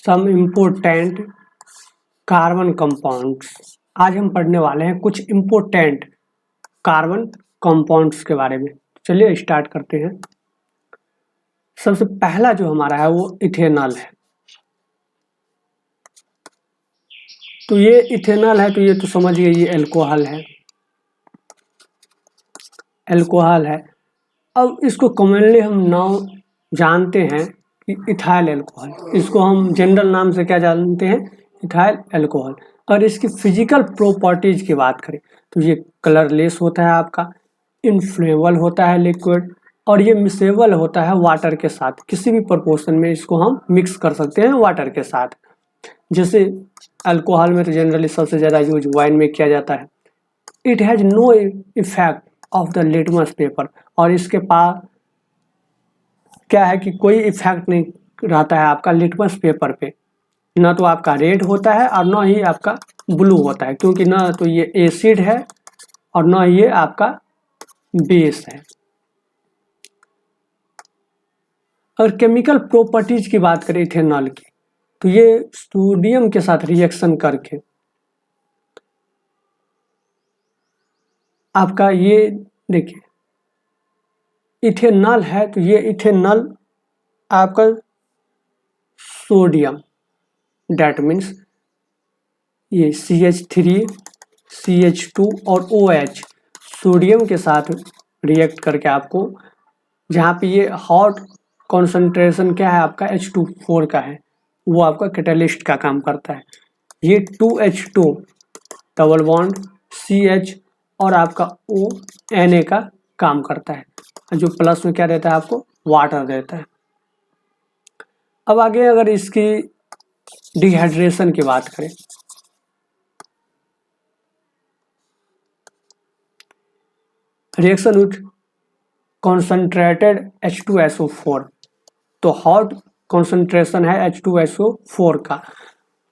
Some important carbon compounds. आज हम पढ़ने वाले हैं कुछ इम्पोर्टेंट कार्बन कंपाउंड्स के बारे में। चलिए स्टार्ट करते हैं। सबसे पहला जो हमारा है वो इथेनॉल है। तो ये इथेनॉल है, तो ये तो समझिए ये अल्कोहल है, अल्कोहल है। अब इसको कॉमनली हम नाम जानते हैं कि इथाइल अल्कोहल। इसको हम जनरल नाम से क्या जानते हैं? Ethyl alcohol. और इसकी फिजिकल प्रॉपर्टीज की बात करें तो ये कलरलेस होता है आपका, इनफ्लेमेबल होता है लिक्विड, और ये मिक्सेबल होता है वाटर के साथ। किसी भी प्रोपोर्शन में इसको हम मिक्स कर सकते हैं वाटर के साथ। जैसे अल्कोहल में तो जनरली सबसे ज़्यादा यूज वाइन में किया जाता है। It has no effect of the litmus paper, और इसके पास क्या है कि कोई इफेक्ट नहीं रहता है आपका लिटमस पेपर पे। ना तो आपका रेड होता है और ना ही आपका ब्लू होता है, क्योंकि ना तो ये एसिड है और ना ये आपका बेस है। अगर केमिकल प्रॉपर्टीज की बात करें इथेनॉल की, तो ये सोडियम के साथ रिएक्शन करके आपका ये देखिए इथेनॉल है, तो ये इथेनॉल आपका सोडियम, डेट मीन्स ये CH3 CH2 और OH सोडियम के साथ रिएक्ट करके आपको, जहाँ पे ये हॉट कॉन्सेंट्रेशन क्या है आपका H2 4 का है, वो आपका कैटलिस्ट का काम करता है। ये 2H2 डबल बॉन्ड CH और आपका ONA का काम करता है, जो प्लस में क्या रहता है आपको वाटर देता है। अब आगे अगर इसकी डिहाइड्रेशन की बात करें, रिएक्शन विथ कॉन्सेंट्रेटेड H2SO4, तो हॉट कॉन्सेंट्रेशन है H2SO4 का,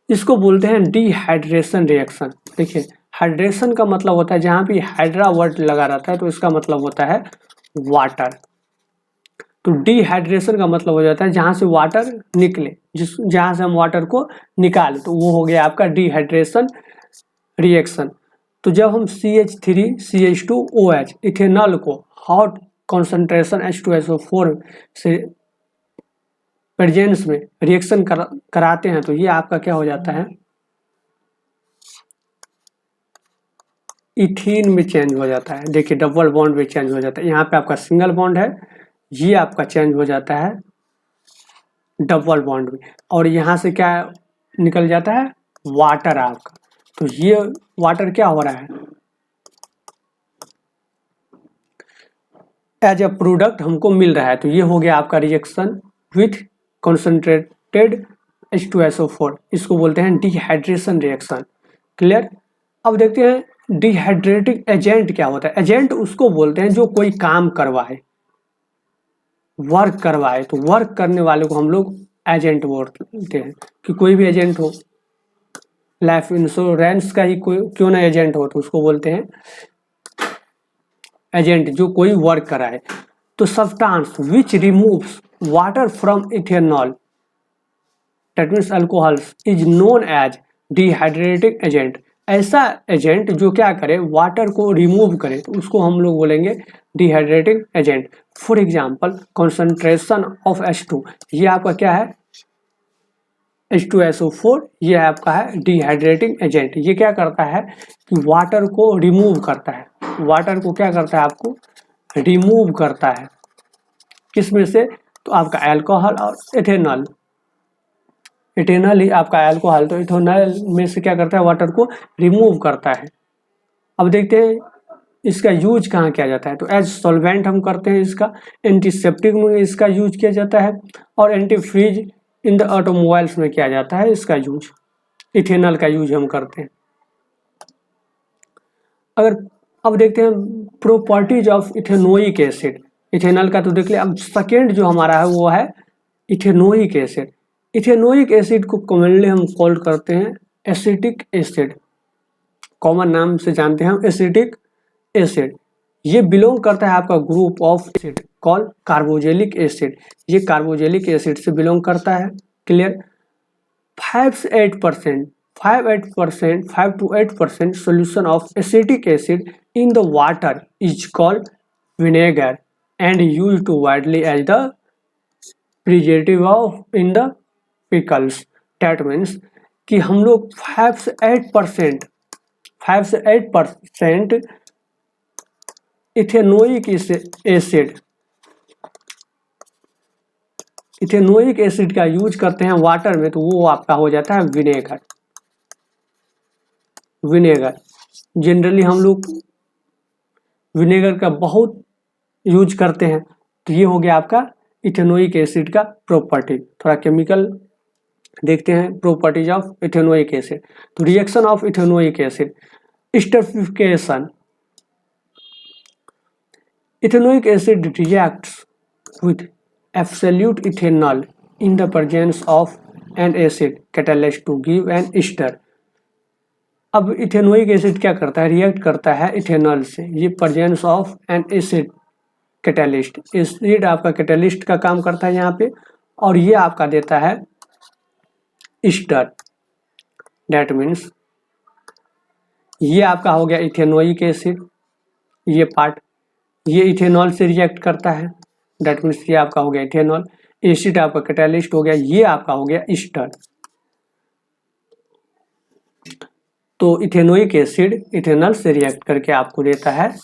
इसको बोलते हैं डिहाइड्रेशन रिएक्शन। देखिए हाइड्रेशन का मतलब होता है, जहाँ भी हाइड्रा वर्ड लगा रहता है तो इसका मतलब होता है वाटर। तो डिहाइड्रेशन का मतलब हो जाता है जहाँ से वाटर निकले, जहाँ से हम वाटर को निकालें, तो वो हो गया आपका डिहाइड्रेशन रिएक्शन। तो जब हम CH3 CH2 OH इथेनॉल को हॉट कॉन्सेंट्रेशन H2SO4 से प्रेजेंस में रिएक्शन कराते हैं, तो ये आपका क्या हो जाता है, इथीन में चेंज हो जाता है। देखिए डबल बॉन्ड में चेंज हो जाता है। यहाँ पे आपका सिंगल बॉन्ड है, ये आपका चेंज हो जाता है डबल बॉन्ड में, और यहाँ से क्या निकल जाता है वाटर आपका। तो ये वाटर क्या हो रहा है, एज अ प्रोडक्ट हमको मिल रहा है। तो ये हो गया आपका रिएक्शन विथ कॉन्सेंट्रेटेड H2SO4, इसको बोलते हैं डिहाइड्रेशन रिएक्शन। क्लियर। अब देखते हैं डिहाइड्रेटिंग एजेंट क्या होता है। एजेंट उसको बोलते हैं जो कोई काम करवाए, वर्क करवाए। तो वर्क करने वाले को हम लोग एजेंट बोलते हैं, कि कोई भी एजेंट हो, लाइफ इंश्योरेंस का ही कोई क्यों ना एजेंट हो, तो उसको बोलते हैं एजेंट, जो कोई वर्क कराए। तो substance which removes water from ethanol, that means alcohols, is known as dehydrating agent. ऐसा एजेंट जो क्या करे, वाटर को रिमूव करे, तो उसको हम लोग बोलेंगे dehydrating agent. For example concentration of H2, ये आपका क्या है H2SO4, ये आपका है डिहाइड्रेटिंग एजेंट। ये क्या करता है कि वाटर को रिमूव करता है, वाटर को क्या करता है आपको रिमूव करता है। किसमें से? तो आपका अल्कोहल और इथेनॉल, इथेनॉल ही आपका अल्कोहल, तो इथेनॉल में से क्या करता है वाटर को रिमूव करता है। अब देखते हैं इसका यूज कहाँ किया जाता है। तो एज सॉल्वेंट हम करते हैं इसका, एंटीसेप्टिक में इसका यूज किया जाता है, और एंटीफ्रीज इन द ऑटोमोबाइल्स में किया जाता है इसका यूज। इथेनॉल का यूज हम करते हैं। अगर अब देखते हैं properties of ethanoic acid. Ethanol का तो देख लिया। अब सेकेंड जो हमारा है वो है इथेनोइक एसिड। इथेनोइक एसिड को कॉमनली हम कॉल करते हैं एसिटिक एसिड, कॉमन नाम से जानते हैं हम एसिटिक एसिड। ये बिलोंग करता है आपका group of acid call carboxylic acid. ये कार्बोजेलिक एसिड से बिलोंग करता है। Clear. 5 to 8% solution of acetic acid in the water is called vinegar and used widely as the preservative of in the pickles. That means कि हम लोग 5 से 8% ethanoic acid का use करते हैं वाटर में, तो वो आपका हो जाता है विनेगर। जनरली हम लोग विनेगर का बहुत यूज करते हैं। तो ये हो गया आपका इथेनोइक एसिड का प्रॉपर्टी। थोड़ा केमिकल देखते हैं प्रॉपर्टीज ऑफ इथेनोइक एसिड। तो reaction of ethanoic acid, esterification. Ethanoic acid reacts with absolute ethanol in the presence of an acid catalyst to give an ester. अब इथेनोइक एसिड क्या करता है, react करता है इथेनॉल से। ये presence of N acid catalyst, acid आपका catalyst का काम करता है यहाँ पे, और ये आपका देता है ईस्टर। दैट मीन्स ये आपका हो गया इथेनोइक एसिड, ये पार्ट ये इथेनॉल से रिएक्ट करता है। दैट मीन्स ये आपका हो गया इथेनॉल, एसिड आपका कैटलिस्ट हो गया, ये आपका हो गया ईस्टर। तो इथेनोइक एसिड इथेनॉल से रिएक्ट करके आपको देता है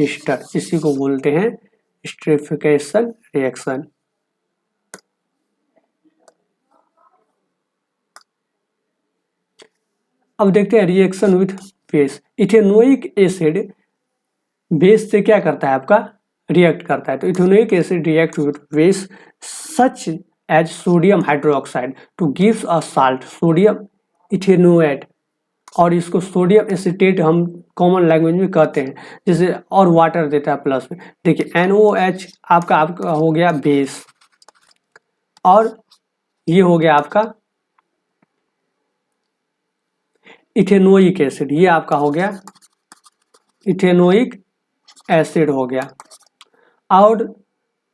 ईस्टर। इसी को बोलते हैं एस्टेरिफिकेशन रिएक्शन। अब देखते हैं reaction with base. Ethanoic acid base से क्या करता है, आपका रिएक्ट करता है। तो ethanoic acid react with base such as sodium hydroxide to gives a salt sodium ethanoate, और इसको सोडियम एसिटेट हम कॉमन लैंग्वेज में कहते हैं, जैसे और वाटर देता है प्लस में। देखिए NOH आपका हो गया बेस, और ये हो गया आपका इथेनोइक एसिड, ये आपका हो गया इथेनोइक एसिड हो गया। और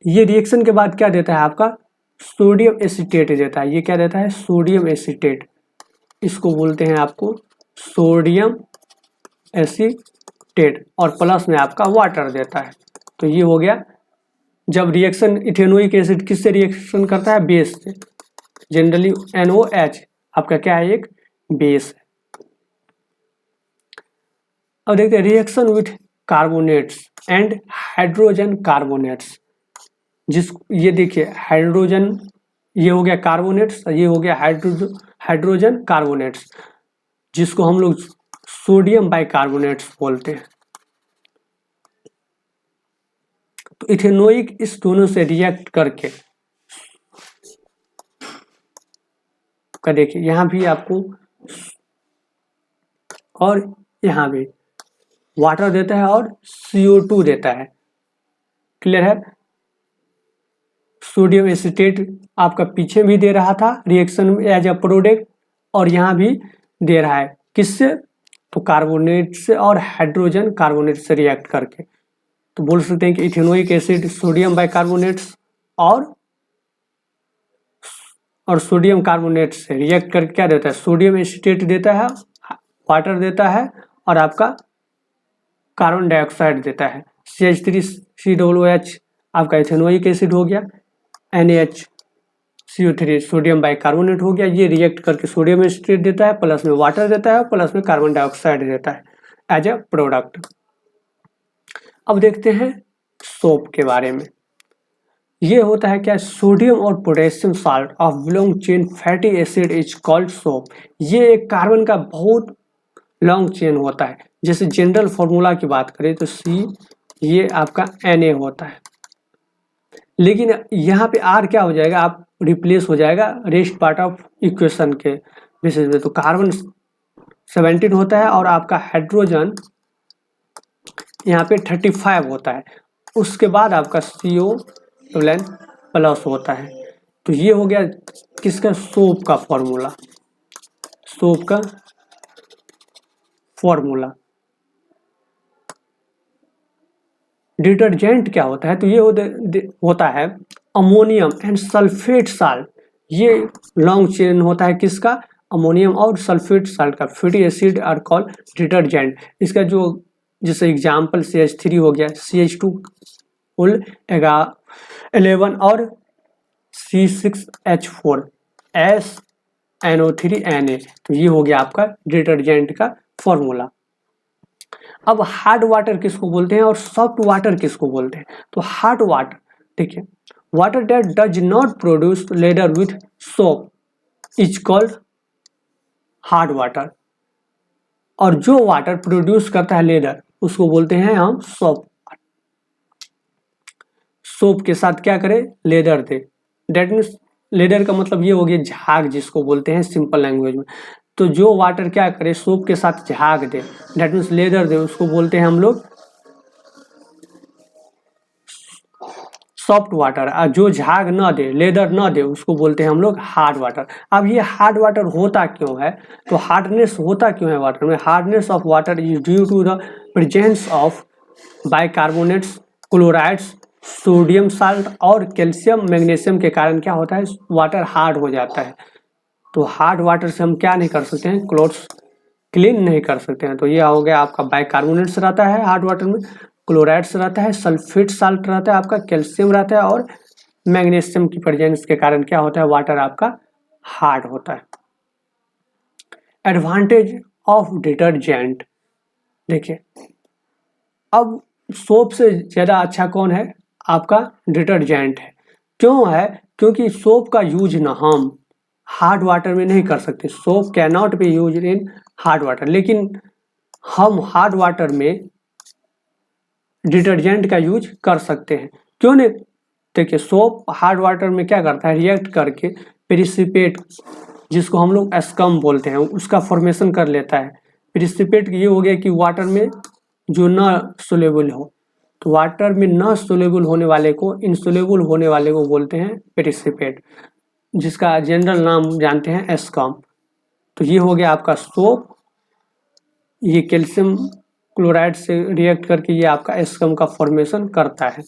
ये रिएक्शन के बाद क्या देता है, आपका सोडियम एसिटेट देता है। ये क्या देता है, सोडियम एसिटेट, इसको बोलते हैं आपको सोडियम एसिटेट, और प्लस में आपका वाटर देता है। तो ये हो गया जब रिएक्शन इथेनोइक एसिड किससे रिएक्शन करता है, बेस से। जनरली NOH आपका क्या है, एक बेस है। अब देखते हैं reaction with carbonates and hydrogen carbonates. ये देखिए हाइड्रोजन, ये हो गया कार्बोनेट्स, ये हो गया हाइड्रोजन कार्बोनेट्स, जिसको हम लोग सोडियम बाइकार्बोनेट्स बोलते हैं। तो इथेनोइक इस दोनों से रिएक्ट करके का देखिए यहाँ भी आपको और यहाँ भी वाटर देता है और CO2 देता है। क्लियर है। सोडियम एसिटेट आपका पीछे भी दे रहा था रिएक्शन एज अ प्रोडक्ट, और यहाँ भी दे रहा है, किससे, तो कार्बोनेट से और हाइड्रोजन कार्बोनेट से रिएक्ट करके। तो बोल सकते हैं कि इथेनोइक एसिड सोडियम बाइकार्बोनेट्स और सोडियम कार्बोनेट से रिएक्ट करके क्या देता है, सोडियम एसिटेट देता है, वाटर देता है, और आपका कार्बन डाइऑक्साइड देता है। CH3COOH आपका इथेनोइक एसिड हो गया, NaCO3 सोडियम बाइकार्बोनेट हो गया। ये रिएक्ट करके सोडियम एसिटेट देता है, प्लस में वाटर देता है, प्लस में कार्बन डाइऑक्साइड देता है एज अ प्रोडक्ट। अब देखते हैं सोप के बारे में। ये होता है क्या, सोडियम और potassium salt of long chain fatty acid is called soap. ये एक कार्बन का बहुत लॉन्ग चेन होता है। जैसे जनरल फॉर्मूला की बात करें तो C ये आपका Na होता है, लेकिन यहाँ पे R क्या हो जाएगा, आप रिप्लेस हो जाएगा रेस्ट पार्ट ऑफ इक्वेशन के बेसिस में। तो कार्बन 17 होता है और आपका हाइड्रोजन यहाँ पे 35 होता है। उसके बाद आपका CO प्लस होता है। तो ये हो गया किसका, सोप का फॉर्मूला। सोप का फॉर्मूला। डिटर्जेंट क्या होता है, तो ये होता है अमोनियम एंड सल्फेट साल्ट ये लॉन्ग चेन होता है किसका, अमोनियम और सल्फेट साल्ट का। Fatty acid are called detergent. इसका जो जैसे एग्जाम्पल CH3 हो गया, CH2 कुल 11 और C6H4 SNO3Na। तो ये हो गया आपका डिटर्जेंट का फॉर्मूला। अब हार्ड वाटर किसको बोलते हैं और सॉफ्ट वाटर किसको बोलते हैं? तो हार्ड वाटर, देखिए, water that does not produce leather with soap is called hard water, और जो वाटर प्रोड्यूस करता है लेदर उसको बोलते हैं हम सोप। सोप के साथ क्या करें, leather they, that means leather का मतलब ये हो गया झाग जिसको बोलते हैं सिंपल लैंग्वेज में। तो जो वाटर क्या करे, सोप के साथ झाग दे, डेट मीन्स लेदर दे, उसको बोलते हैं हम लोग सॉफ्ट वाटर। और जो झाग न दे, लेदर न दे, उसको बोलते हैं हम लोग हार्ड वाटर। अब ये हार्ड वाटर होता क्यों है, तो हार्डनेस होता क्यों है वाटर में? Hardness of water is due to the presence of bicarbonates, chlorides, sodium salt और कैल्शियम मैग्नीशियम के कारण क्या होता है, वाटर हार्ड हो जाता है। तो हार्ड वाटर से हम क्या नहीं कर सकते हैं, क्लोथ्स क्लीन नहीं कर सकते हैं। तो ये हो गया आपका बाइकार्बोनेट्स रहता है हार्ड वाटर में, क्लोराइड्स रहता है, सल्फेट साल्ट रहता है, आपका कैल्शियम रहता है, और मैग्नीशियम की प्रेजेंस के कारण क्या होता है, वाटर आपका हार्ड होता है। एडवांटेज ऑफ डिटर्जेंट, देखिए, अब सोप से ज़्यादा अच्छा कौन है, आपका डिटर्जेंट है। क्यों है, क्योंकि सोप का यूज ना हम हार्ड वाटर में नहीं कर सकते। Soap can not be use in hard water, लेकिन हम हार्ड वाटर में डिटर्जेंट का यूज कर सकते हैं। क्यों नहीं, देखिए, सोप हार्ड वाटर में क्या करता है, रिएक्ट करके प्रिसिपेट, जिसको हम लोग एस्कम बोलते हैं, उसका फॉर्मेशन कर लेता है। प्रिसिपेट ये हो गया कि वाटर में जो न सोलेबल हो, तो वाटर में न सोलेबल होने वाले को, इनसोलेबल होने वाले को बोलते हैं प्रिसिपेट, जिसका जनरल नाम जानते हैं एस्कम। तो ये हो गया आपका सोप, ये कैल्शियम क्लोराइड से रिएक्ट करके ये आपका एस्कम का फॉर्मेशन करता है।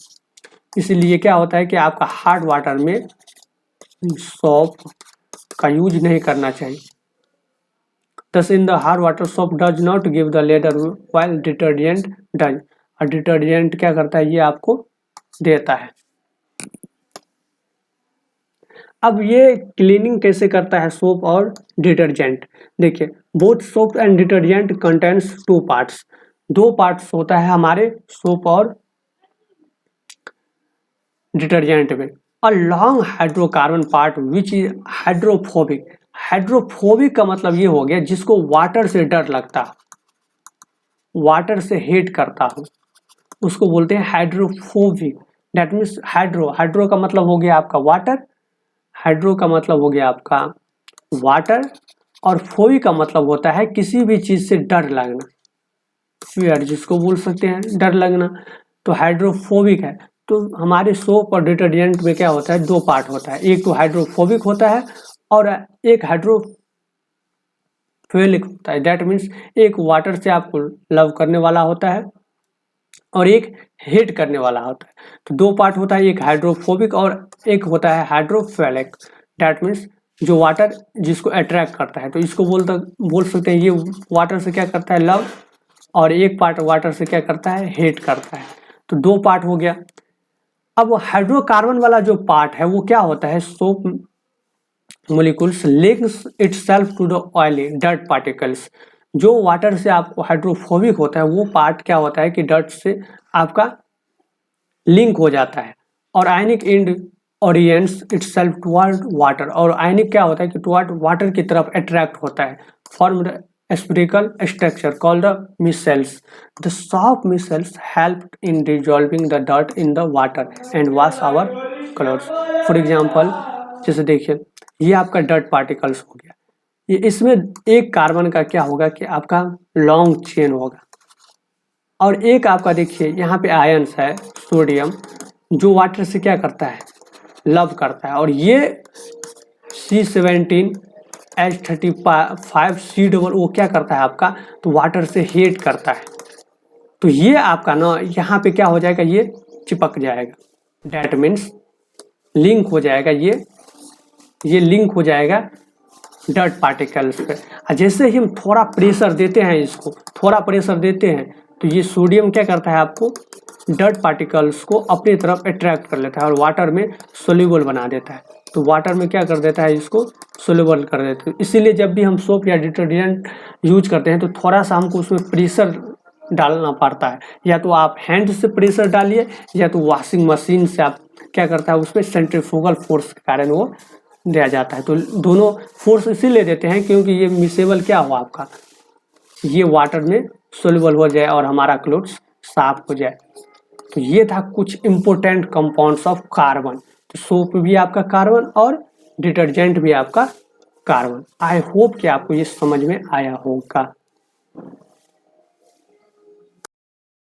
इसीलिए क्या होता है कि आपका हार्ड वाटर में सोप का यूज नहीं करना चाहिए। Thus in the hard water soap does not give the ladder while detergent does। और डिटर्जेंट क्या करता है, ये आपको देता है। अब ये क्लीनिंग कैसे करता है सोप और डिटर्जेंट, देखिए, both soap and detergent contains two parts. दो पार्ट्स होता है हमारे सोप और डिटर्जेंट में। A long hydrocarbon part which is hydrophobic. Hydrophobic का मतलब ये हो गया जिसको वाटर से डर लगता है, वाटर से हेट करता हो, उसको बोलते हैं हाइड्रोफोबिक। डेट मीन्स हाइड्रो का मतलब हो गया आपका वाटर, हाइड्रो का मतलब हो गया आपका वाटर, और फोबिक का मतलब होता है किसी भी चीज से डर लगना, फियर जिसको बोल सकते हैं, डर लगना। तो हाइड्रोफोबिक है। तो हमारे सोप और डिटर्जेंट में क्या होता है, दो पार्ट होता है, एक तो हाइड्रोफोबिक होता है और एक हाइड्रोफिलिक होता है। दैट मीन्स एक वाटर से आपको लव करने वाला होता है और एक हेट करने वाला होता है। तो दो पार्ट होता है, एक हाइड्रोफोबिक और एक होता है हाइड्रोफिलिक। दैट मीन्स जो वाटर जिसको अट्रैक्ट करता है, तो इसको बोल सकते हैं ये वाटर से क्या करता है, लव, और एक पार्ट वाटर से क्या करता है, हेट करता है। तो दो पार्ट हो गया। अब हाइड्रोकार्बन वाला जो पार्ट है वो क्या होता है, soap molecules links itself to the oily dirt particles. जो वाटर से आपको हाइड्रोफोबिक होता है वो पार्ट क्या होता है कि डर्ट से आपका लिंक हो जाता है, और आयनिक इंड ओरिएंट्स इटसेल्फ टुवर्ड वाटर, और आयनिक क्या होता है कि टुवर्ड वाटर की तरफ अट्रैक्ट होता है, form the spherical structure called the micelles. The soft micelles help in dissolving the dirt in the water and wash our clothes. For example, जैसे देखिए, ये आपका डर्ट पार्टिकल्स हो गया, ये इसमें एक कार्बन का क्या होगा कि आपका लॉन्ग चेन होगा, और एक आपका देखिए यहाँ पे आयंस है सोडियम, जो वाटर से क्या करता है, लव करता है, और ये C17H35 वो क्या करता है आपका, तो वाटर से हेट करता है। तो ये आपका ना यहाँ पे क्या हो जाएगा, ये चिपक जाएगा, डैट मीन्स लिंक हो जाएगा ये ये लिंक हो जाएगा डर्ट पार्टिकल्स पे। जैसे ही हम थोड़ा प्रेशर देते हैं, इसको थोड़ा प्रेशर देते हैं, तो ये सोडियम क्या करता है, आपको डर्ट पार्टिकल्स को अपनी तरफ अट्रैक्ट कर लेता है और वाटर में सोल्यूबल बना देता है। तो वाटर में क्या कर देता है, इसको सोल्यूबल कर देते हैं। इसीलिए जब भी हम सोप या डिटर्जेंट यूज करते हैं तो थोड़ा सा हमको उसमें प्रेशर डालना पड़ता है। या तो आप हैंड से प्रेशर डालिए, या तो वॉशिंग मशीन से आप क्या करता है, उसमें सेंट्रीफ्यूगल फोर्स के कारण वो दिया जाता है। तो दोनों फोर्स इसीलिए देते हैं क्योंकि ये मिसेबल क्या हो, आपका ये वाटर में सोल्यूबल हो जाए और हमारा क्लोथ्स साफ हो जाए। तो ये था कुछ इंपॉर्टेंट कंपाउंड्स ऑफ कार्बन। तो सोप भी आपका कार्बन और डिटर्जेंट भी आपका कार्बन। आई होप कि आपको ये समझ में आया होगा।